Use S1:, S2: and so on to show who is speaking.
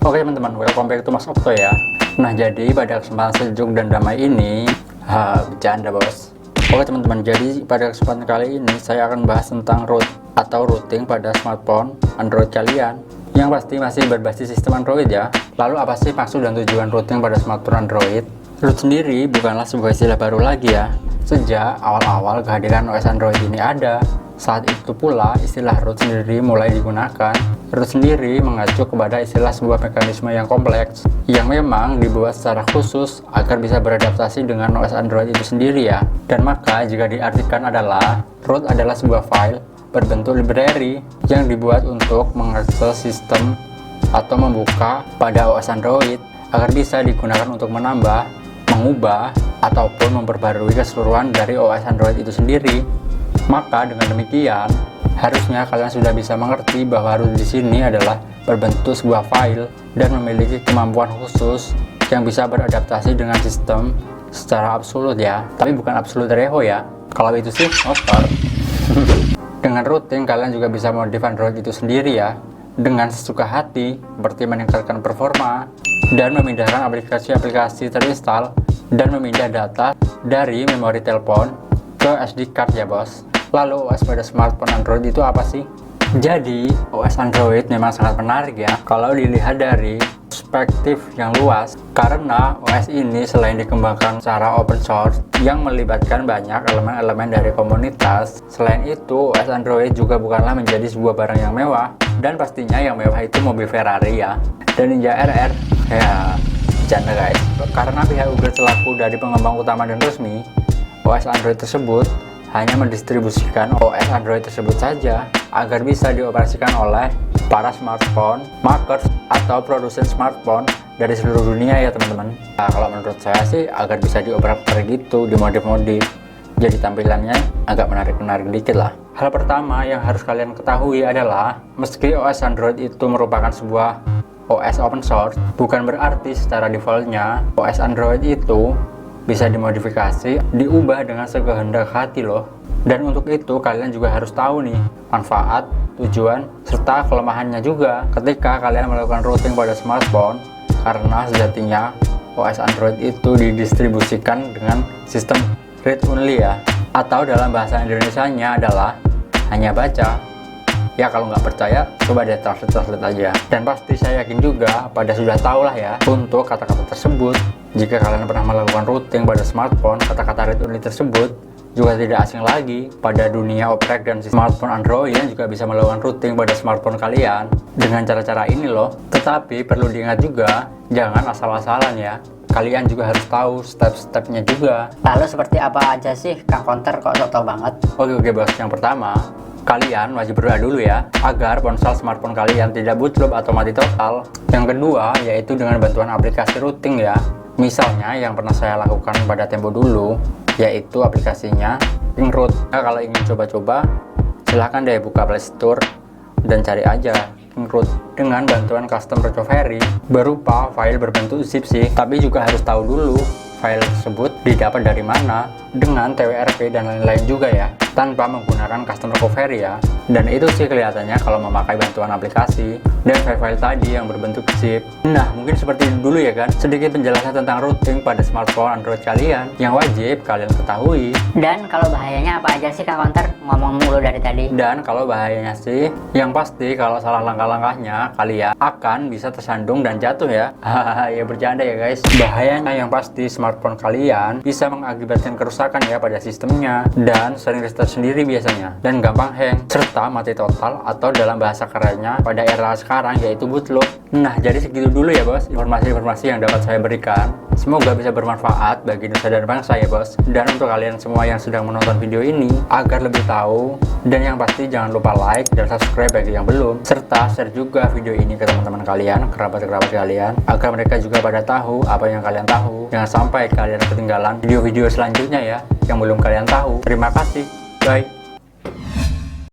S1: Oke teman-teman, welcome back to Mas Okto ya. Nah jadi pada kesempatan sejuk dan damai ini, bercanda bos. Oke teman-teman, jadi pada kesempatan kali ini saya akan bahas tentang root atau routing pada smartphone Android kalian, yang pasti masih berbasis sistem Android ya. Lalu apa sih maksud dan tujuan routing pada smartphone Android? Root sendiri bukanlah sebuah istilah baru lagi ya. Sejak awal-awal kehadiran OS Android ini ada, saat itu pula istilah root sendiri mulai digunakan. Root sendiri mengacu kepada istilah sebuah mekanisme yang kompleks yang memang dibuat secara khusus agar bisa beradaptasi dengan OS Android itu sendiri ya. Dan maka jika diartikan adalah root adalah sebuah file berbentuk library yang dibuat untuk mengakses sistem atau membuka pada OS Android agar bisa digunakan untuk menambah, mengubah, ataupun memperbarui keseluruhan dari OS Android itu sendiri. Maka dengan demikian, harusnya kalian sudah bisa mengerti bahwa root di sini adalah berbentuk sebuah file dan memiliki kemampuan khusus yang bisa beradaptasi dengan sistem secara absolut ya. Tapi bukan absolut reho ya. Kalau itu sih motor. Dengan routing kalian juga bisa modif Android itu sendiri ya, dengan sesuka hati, seperti meningkatkan performa dan memindahkan aplikasi-aplikasi terinstall dan memindah data dari memori telepon ke SD card ya bos. Lalu OS pada smartphone Android itu apa sih? Jadi OS Android memang sangat menarik ya kalau dilihat dari perspektif yang luas, karena OS ini selain dikembangkan secara open source yang melibatkan banyak elemen-elemen dari komunitas, selain itu OS Android juga bukanlah menjadi sebuah barang yang mewah, dan pastinya yang mewah itu mobil Ferrari ya dan Ninja RR ya. Bercanda guys, karena pihak Google selaku dari pengembang utama dan resmi OS Android tersebut hanya mendistribusikan OS Android tersebut saja agar bisa dioperasikan oleh para smartphone makers atau produsen smartphone dari seluruh dunia ya teman-teman. Nah, kalau menurut saya sih agar bisa dioper-oper gitu, dimodif-modif jadi tampilannya agak menarik-menarik dikit lah. Hal pertama yang harus kalian ketahui adalah meski OS Android itu merupakan sebuah OS open source, bukan berarti secara defaultnya OS Android itu bisa dimodifikasi, diubah dengan sekehendak hati loh. Dan untuk itu kalian juga harus tahu nih manfaat, tujuan, serta kelemahannya juga ketika kalian melakukan routing pada smartphone, karena sejatinya OS Android itu didistribusikan dengan sistem read only ya, atau dalam bahasa Indonesianya adalah hanya baca. Ya kalau nggak percaya, coba deh translate aja. Dan pasti saya yakin juga pada sudah tahu lah ya untuk kata-kata tersebut. Jika kalian pernah melakukan routing pada smartphone, kata-kata read only tersebut juga tidak asing lagi pada dunia oprek dan smartphone Android yang juga bisa melakukan routing pada smartphone kalian dengan cara-cara ini loh. Tetapi perlu diingat juga, jangan asal-asalan ya. Kalian juga harus tahu step-stepnya juga.
S2: Lalu seperti apa aja sih Kang Counter, kok tau banget?
S1: Oke bos, yang pertama, kalian wajib berdoa dulu ya agar ponsel smartphone kalian tidak bootloop atau mati total. Yang kedua yaitu dengan bantuan aplikasi routing ya. Misalnya yang pernah saya lakukan pada tempo dulu, yaitu aplikasinya Pingroot. Nah, kalau ingin coba-coba silahkan deh buka Play Store dan cari aja Pingroot dengan bantuan custom recovery berupa file berbentuk zip sih, tapi juga harus tahu dulu file tersebut didapat dari mana dengan TWRP dan lain-lain juga ya, tanpa menggunakan custom recovery ya. Dan itu sih kelihatannya kalau memakai bantuan aplikasi dan file-file tadi yang berbentuk zip. Nah mungkin seperti itu dulu ya kan, sedikit penjelasan tentang routing pada smartphone Android kalian yang wajib kalian ketahui.
S2: Dan kalau bahayanya apa aja sih Kang Counter? Ngomong mulu dari tadi.
S1: Dan kalau bahayanya sih, yang pasti kalau salah langkah-langkahnya kalian akan bisa tersandung dan jatuh ya. Hahaha, ya bercanda ya guys. Bahayanya yang pasti smartphone kalian bisa mengakibatkan kerusakan ya pada sistemnya, dan sering restart sendiri biasanya, dan gampang hang, serta mati total atau dalam bahasa kerennya pada era sekarang yaitu bootloop. Nah jadi segitu dulu ya bos informasi-informasi yang dapat saya berikan. Semoga bisa bermanfaat bagi nusa dan bangsa ya bos. Dan untuk kalian semua yang sedang menonton video ini, agar lebih tahu, dan yang pasti jangan lupa like dan subscribe bagi yang belum, serta share juga video ini ke teman-teman kalian, kerabat-kerabat kalian, agar mereka juga pada tahu apa yang kalian tahu. Jangan sampai kalian ketinggalan video-video selanjutnya ya yang belum kalian tahu. Terima kasih, bye.